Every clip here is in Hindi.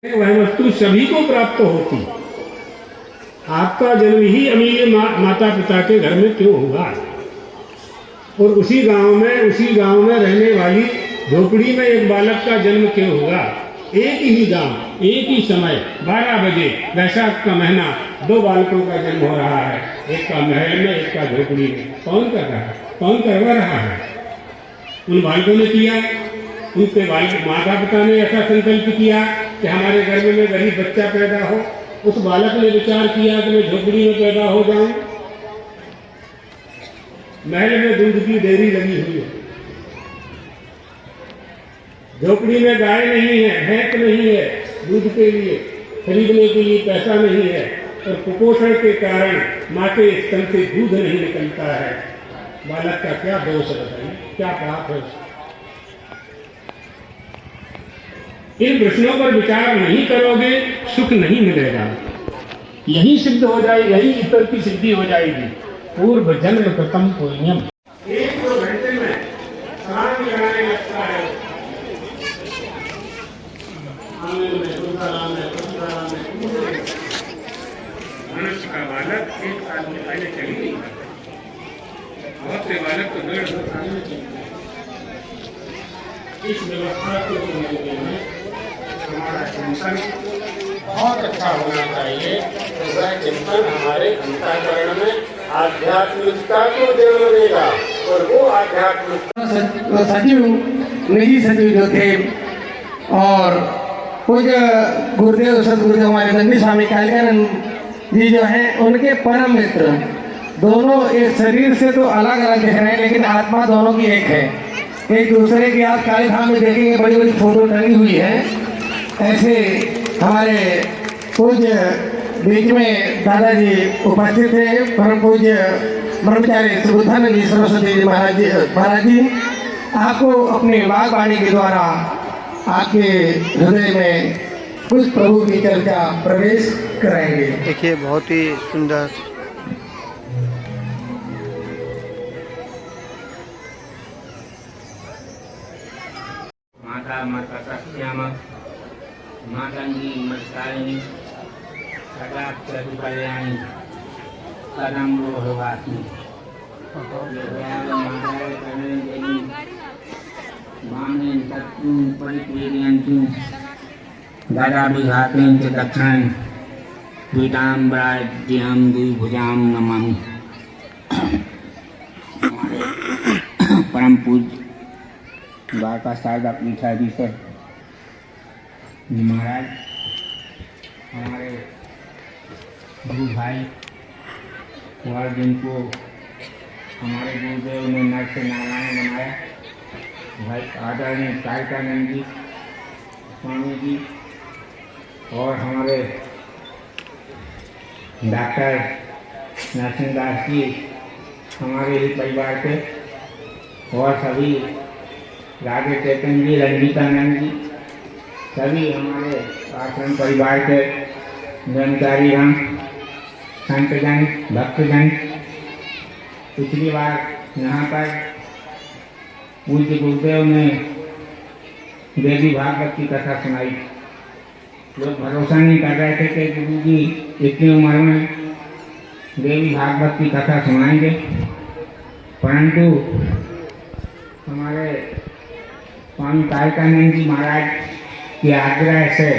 वह वस्तु सभी को प्राप्त होती। आपका जन्म ही अमीर माता पिता के घर में क्यों हुआ, और उसी गांव में रहने वाली झोपड़ी में एक बालक का जन्म क्यों हुआ। एक ही गांव, एक ही समय, 12 बजे वैशाख का महीना, 2 बालकों का जन्म हो रहा है, एक का महल में, एक का झोपड़ी में। कौन कर रहा है, कौन करवा रहा है? उन बालकों ने किया। उनके माता पिता ने ऐसा संकल्प किया कि हमारे घर में गरीब बच्चा पैदा हो। उस बालक ने विचार किया कि मैं झोपड़ी में पैदा हो जाऊं। महल में दूध की डेयरी लगी हुई है, झोपड़ी में गाय नहीं है, भैंस नहीं है, दूध के लिए खरीदने के लिए पैसा नहीं है, और कुपोषण के कारण माँ के स्तन से दूध नहीं निकलता है। बालक का क्या दोष है बताइए, क्या पाप है? इन प्रश्नों पर विचार नहीं करोगे, सुख नहीं मिलेगा। यही सिद्ध हो जाए, यही ईश्वर की सिद्धि हो जाएगी। पूर्व जन्म कृतम पुण्यम। 1-2 घंटे में स्नान कराने लगता है। मनुष्य का बालक 1 साल में पहले चली नहीं पाता। बहुत से बालक तो 1.5-2 साल में चली। इस व्यवस्था को समझने में हमारा चिंतन बहुत अच्छा होना चाहिए। वह चिंतन हमारे अंतःकरण में आध्यात्मिकता को जन्म देगा, और वो आध्यात्मिकता सचिव निजी सचिव जो थे, और पूज्य गुरुदेव सदगुरुदेव हमारे दंडी स्वामी कालिकानंद जी जो हैं, उनके परम मित्र। दोनों एक शरीर से तो अलग अलग दिख रहे हैं, लेकिन आत्मा दोनों की एक है। एक दूसरे की आप काले धाम में देखेंगे, बड़ी बड़ी फोटो टंगी हुई है। ऐसे हमारे पूज्य बीच में दादाजी उपस्थित थे, परम पूज्य ब्रह्मचारी सुबुद्धानंद जी सरस्वती जी महाराज जी आपको अपनी वाणी के द्वारा आपके हृदय में कुछ प्रभु की चर्चा प्रवेश कराएंगे। देखिए, बहुत ही सुंदर माता सत्यामक मातंगी मस्तारिणी सदाक्षर कल्याणी कदम रोहवासी मामेन तत्तुं परिक्रीडयन्तु गदाभिघातेन च दक्षिणं पीताम्बराज्यं द्विभुजां नमामि। परम पूज्य द्वारका शारदा पीठाधीश्वर महाराज, हमारे गुरु भाई, और जिनको हमारे गुरुदेव ने नर से नारायण बनाया, भाई आदरणीय कालिकानंद जी स्वामी जी, और हमारे डॉक्टर नरसिंहदास जी हमारे ही परिवार के, और सभी राधे चैतन्य जी, रंजीतानंद जी, सभी हमारे आश्रम परिवार के ब्रह्मचारी राम संतजन भक्तजन। पिछली बार यहाँ पर पूज्य गुरुदेव ने देवी भागवत की कथा सुनाई। लोग भरोसा नहीं कर रहे थे कि गुरु जी इतनी उम्र में देवी भागवत की कथा सुनाएंगे, परंतु हमारे स्वामी कालिकानंद जी महाराज के आग्रह से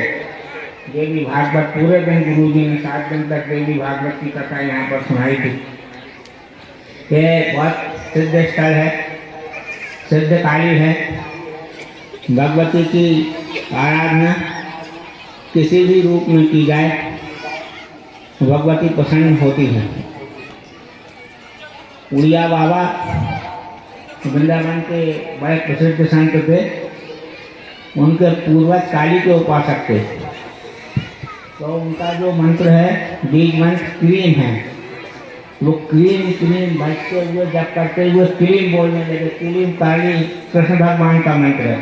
देवी भागवत पूरे दिन गुरु जी ने 7 दिन तक देवी भागवत की कथा यहाँ पर सुनाई थी। ये बहुत सिद्ध स्थल है, सिद्ध काली है। भगवती की आराधना किसी भी रूप में की जाए, भगवती प्रसन्न होती है। उड़िया बाबा वृंदावन के बड़े प्रसिद्ध संत थे, उनके पूर्वज काली के उपासक थे। तो उनका जो मंत्र है, बीज मंत्र क्लीम है। वो क्लीम क्लीम भजते हुए जब करते हुए क्लीम बोलने लगे, क्लीम काली कृष्ण भगवान का मंत्र है।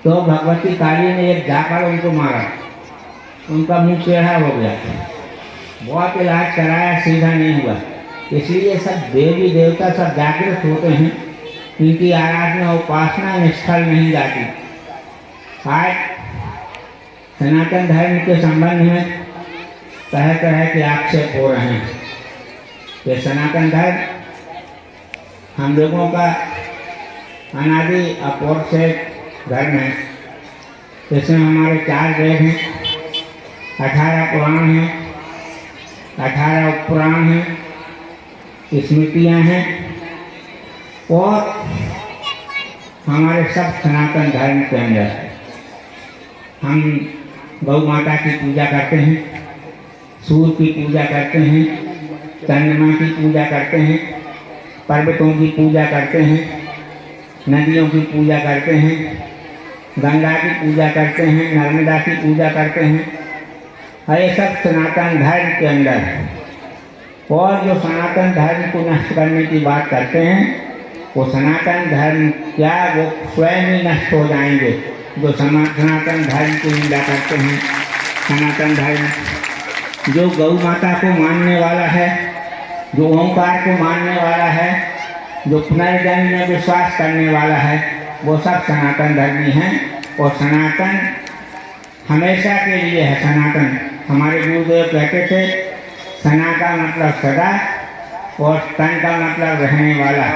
तो भगवती काली ने एक जाकर उनको मारा, उनका मुंह टेढ़ा हो गया। बहुत इलाज कराया, सीधा नहीं हुआ। इसलिए सब देवी देवता सब जागृत होते हैं, इनकी आराधना उपासना निष्फल नहीं जाती। आज सनातन धर्म के संबंध में तरह तरह के आक्षेप हो रहे हैं। ये सनातन धर्म हम लोगों का अनादि अपौरुष धर्म है। इसमें हमारे 4 वेद हैं, 18 पुराण हैं, 18 उपपुराण हैं, स्मृतियाँ हैं और हमारे सब सनातन धर्म के अंदर हम गौ माता की पूजा करते हैं, सूर्य की पूजा करते हैं, चंद्रमा की पूजा करते हैं, पर्वतों की पूजा करते हैं, नदियों की पूजा करते हैं, गंगा की पूजा करते हैं, नर्मदा की पूजा करते हैं। ये सब सनातन धर्म के अंदर है। और जो सनातन धर्म को नष्ट करने की बात करते हैं वो सनातन धर्म क्या वो स्वयं ही नष्ट हो जाएंगे। जो सनातन धर्म की निंदा करते हैं, सनातन धर्म जो गौ माता को मानने वाला है, जो ओंकार को मानने वाला है, जो पुनर्जन्म में विश्वास करने वाला है, वो सब सनातन धर्मी हैं। और सनातन हमेशा के लिए है। सनातन हमारे गुरुदेव कहते थे सना का मतलब सदा और तन का मतलब रहने वाला।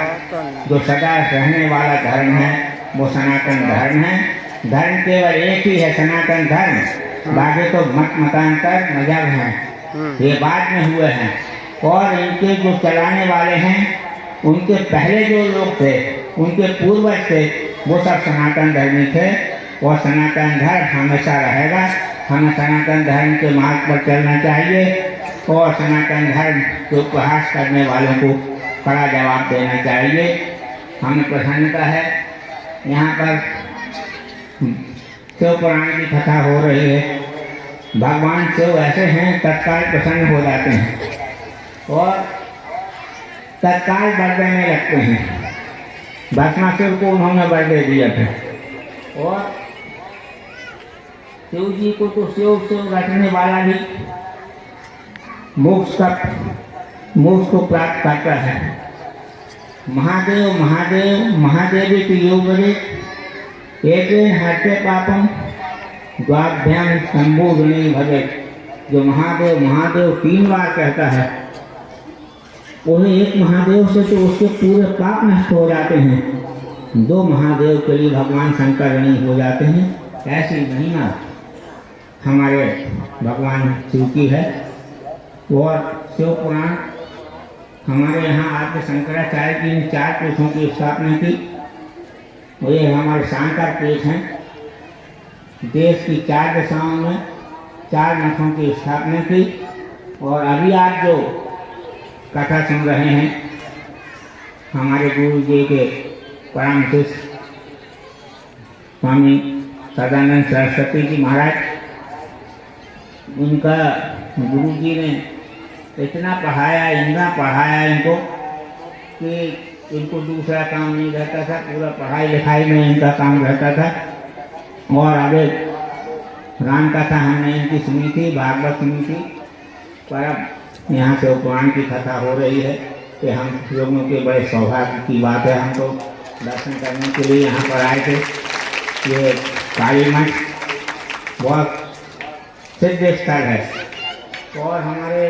जो सदा रहने वाला धर्म है वो सनातन धर्म है। धर्म केवल एक ही है, सनातन धर्म। बाकी तो मत मतांतर मजहब हैं, ये बाद में हुए हैं। और इनके जो चलाने वाले हैं, उनके पहले जो लोग थे, उनके पूर्वज थे, वो सब सनातन धर्मी थे। और सनातन धर्म हमेशा रहेगा। हमें सनातन धर्म के मार्ग पर चलना चाहिए और सनातन धर्म के उपहास करने वालों को कड़ा जवाब देना चाहिए। हमें प्रसन्नता है यहाँ पर शिव पुराण की कथा हो रही है। भगवान शिव ऐसे हैं तत्काल प्रसन्न हो जाते हैं और तत्काल वर देने लगते हैं। भस्मासुर को उन्होंने वर दे दिया था और शिव जी को तो शिव रखने वाला भी मोक्ष को प्राप्त करता है। महादेव महादेव महादेवी के योग एक हरते पापम द्वाभ्याम संबोधने भजे। जो महादेव महादेव 3 बार कहता है, उन्हें एक महादेव से तो उसके पूरे पाप नष्ट हो जाते हैं। 2 महादेव के लिए भगवान शंकर ऋणी हो जाते हैं। ऐसी महिमा हमारे भगवान शिव की है। और शिव पुराण हमारे यहाँ आद्य शंकराचार्य जी ने 4 पीठों की स्थापना की। ये हमारे शांकर पीठ हैं। देश की 4 दिशाओं में 4 मठों की स्थापना की। और अभी आप जो कथा सुन रहे हैं, हमारे गुरु जी के परम शिष्य स्वामी सदानंद सरस्वती जी महाराज, उनका गुरु जी ने इतना पढ़ाया इनको कि इनको दूसरा काम नहीं रहता था। पूरा पढ़ाई लिखाई में इनका काम रहता था। और आगे राम कथा हमने इनकी सुनी थी, भागवत सुनी थी। पर अब यहाँ से पुराण की कथा हो रही है कि हम लोगों के बड़े सौभाग्य की बात है। हम तो दर्शन करने के लिए यहाँ पर आए थे। ये काली मठ बहुत सिद्ध स्थल है। और हमारे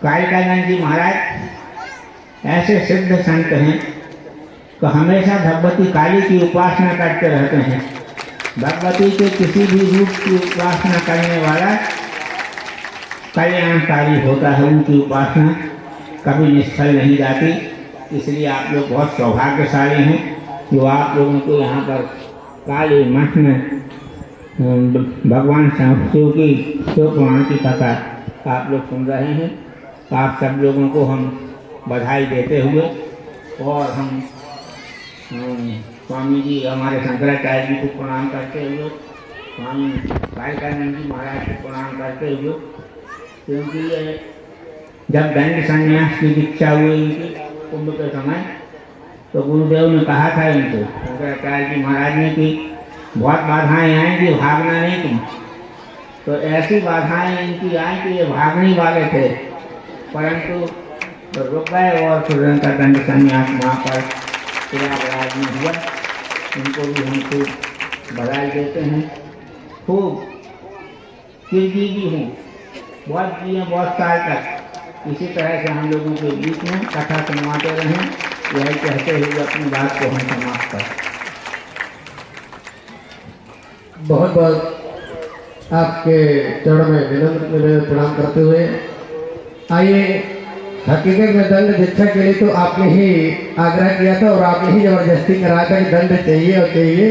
कालिकानंद जी महाराज ऐसे सिद्ध संत हैं कि हमेशा भगवती काली की उपासना करते रहते हैं। भगवती के किसी भी रूप की उपासना करने वाला कल्याणकारी होता है। उनकी उपासना कभी निष्फल नहीं जाती। इसलिए आप लोग बहुत सौभाग्यशाली हैं जो आप लोगों को यहाँ पर काली मठ में भगवान शिव की शिव पुराण की कथा आप लोग सुन रहे हैं। आप सब लोगों को हम बधाई देते हुए और हम स्वामी जी हमारे शंकराचार्य जी को प्रणाम करते हुए, स्वामी कालिकानंद जी महाराज को प्रणाम करते हुए, क्योंकि जब दंड संन्यास की दीक्षा हुई इनकी कुंभ के समय, तो गुरुदेव ने कहा था इनको, शंकराचार्य जी महाराज ने, कि बहुत बाधाएं आएंगी, भागना नहीं तुम। तो ऐसी बाधाएं इनकी आई कि ये भागने वाले थे, परंतु तो रुक गए और फिर उनका दंड संन्यास वहाँ पर प्रयागराज में हुआ। उनको भी हम खूब बधाई देते हैं। खूब जी भी हूँ, बहुत जी हैं, बहुत साल तक इसी तरह से हम लोगों के बीच में कथा सुनवाते रहें। यही कहते हुए अपनी बात को हम समाप्त करें। बहुत बहुत आपके चरण में विनम्र प्रणाम करते हुए आइए, हकीकत में दंड दीक्षा के लिए तो आपने ही आग्रह किया था और आपने ही जबरदस्ती कराया था कि दंड चाहिए और चाहिए।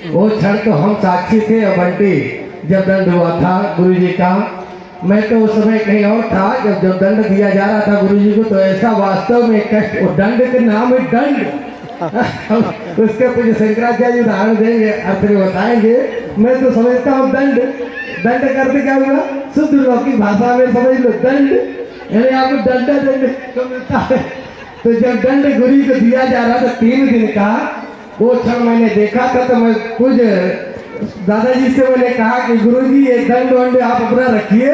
वो क्षण तो हम साक्षी थे और बंटी, जब दंड हुआ था गुरु जी का, मैं तो उस समय कहीं और था। जब दंड दिया जा रहा था गुरु जी को, तो ऐसा वास्तव में कष्ट, और दंड के नाम है दंड। उसके कुछ शंकराचार्य उदाहरण देंगे, अर्थ में बताएंगे। मैं तो समझता हूँ दंड करते क्या हुआ, शुद्ध लौकिक भाषा में समझ लो दंड, यानी आपको दंड तो मिलता है। तो जब दंड गुरु को दिया जा रहा था 3 दिन का, वो क्षण मैंने देखा था, तो मैं कुछ दादाजी से मैंने कहा कि गुरुजी ये दंड वंड आप अपना रखिए,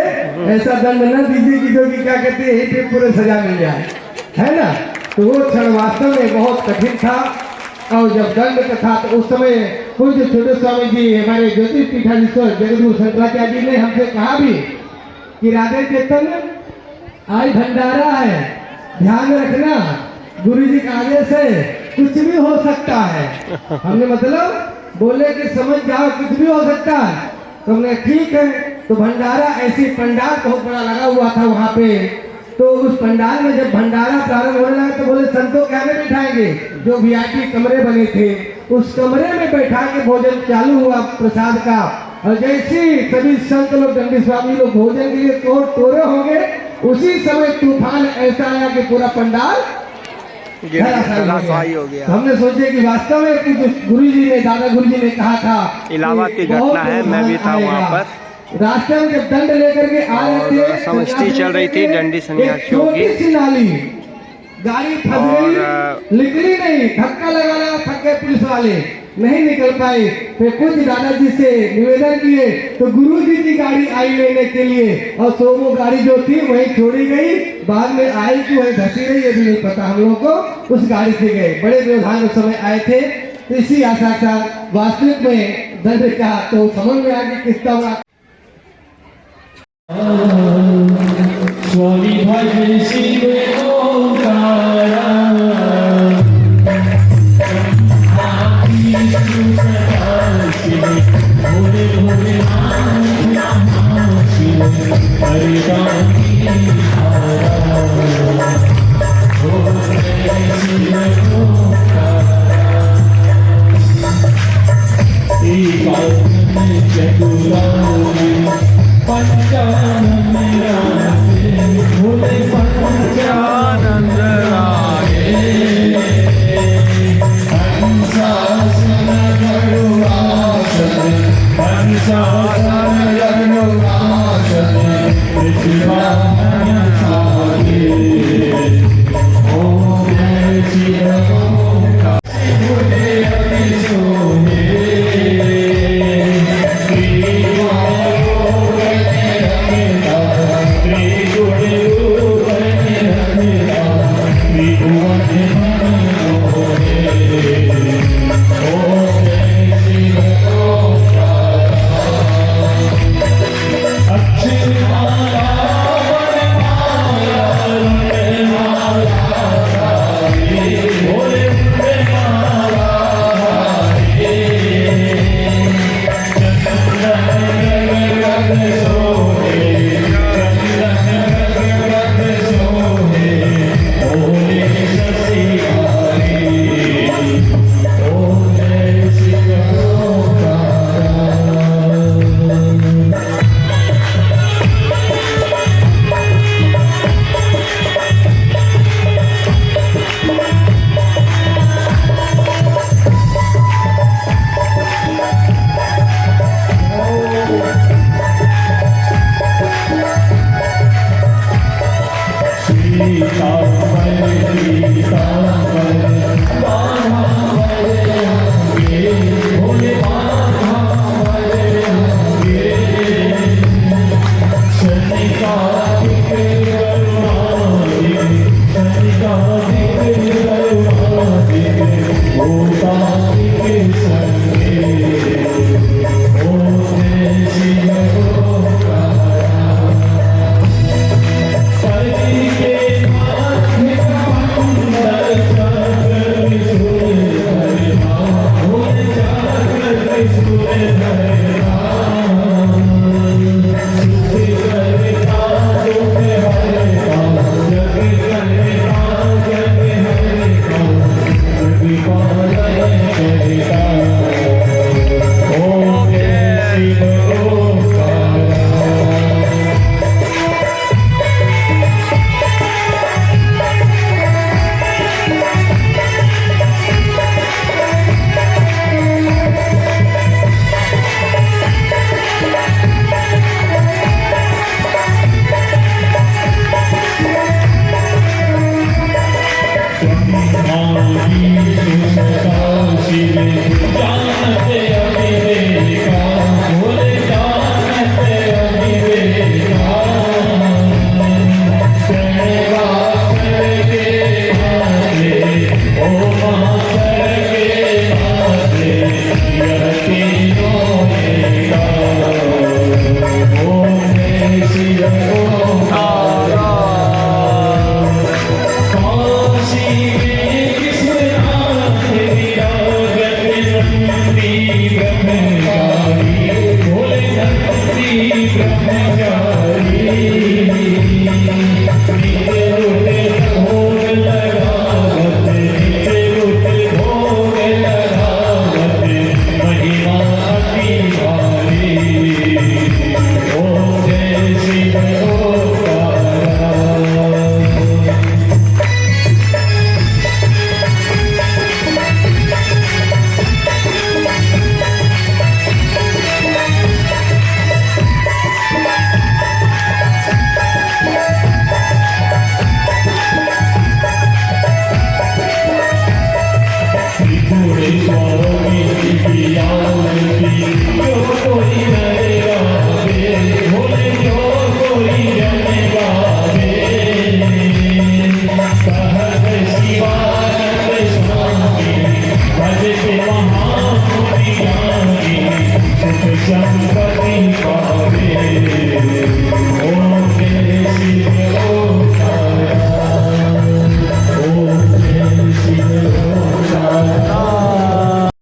ऐसा दंड न दीजिए कि जो कि क्या कहते हैं यही पे पूरे सजा मिल जाए, है ना। तो वो क्षण वास्तव में बहुत कठिन था। और जब दंड का था तो उस समय कुछ छोटे स्वामी जी, हमारे ज्योतिष पीठाधीश्वर जगदगुरु शंकराचार्य जी ने हमसे कहा भी कि राधे चेतन आज भंडारा है, ध्यान रखना, गुरु जी के आदेश है, कुछ भी हो सकता है। हमने मतलब बोले कि समझ जाओ कुछ भी हो सकता है। तो हमने ठीक है। तो भंडारा ऐसी पंडाल बहुत बड़ा लगा हुआ था वहां पे। तो उस पंडाल में जब भंडारा प्रारंभ होने लगा तो बोले संतों क्या में बैठाएंगे, जो वीआईपी कमरे बने थे उस कमरे में बैठा के भोजन चालू हुआ प्रसाद का। और जैसे सभी संत लोग, दंडी स्वामी लोग भोजन के लिए तोरे होंगे, उसी समय तूफान ऐसा आया कि पूरा पंडाल धराशायी हो गया। हमने सोचे कि वास्तव में कुछ गुरु जी ने, दादा गुरु जी ने कहा था, इलाहाबाद की घटना है, मैं भी था वहाँ पर। रास्ते में जब दंड लेकर के आ रहे थे, समष्टि चल रही थी दंडी सन्यासियों की, छोटी सी नाली, गाड़ी फंस गई, निकली नहीं, धक्का लगा थक गए पुलिस वाले, नहीं निकल पाए। फिर कुछ दादाजी से निवेदन किए तो गुरु जी की गाड़ी आई लेने के लिए, और तो वो गाड़ी जो थी वहीं छोड़ी गई, बाद में आई कि वहीं धसी रही, ये भी नहीं पता हम लोगों को। उस गाड़ी से गए, बड़े व्यवधान उस समय आए थे। तो इसी आशा का वास्तविक में दंड का तो समझ में आ गया किस तरह स्वामी भज शिव ओंकारा, भोले भोले नाम शिव, हरि राम की धारा, भोले शिव ओंकारा, एकात्म चतुरार्य पंचानन राये, भोले पंचानन राये, हंसासन गरुड़ासन, हंसासन गरुड़ासन, पृथ्वीवाहन सागे, ओम शिव ओंकार, भोले अति सोहे, Oh, ब्रह्मचारी नित्य रुते भोग लगावते नित्य रुते भोग लगावते महिमा अति भारी ओ जय शिव ओंकारा त्रिपुरे स्वामी की आरती जो कोई करे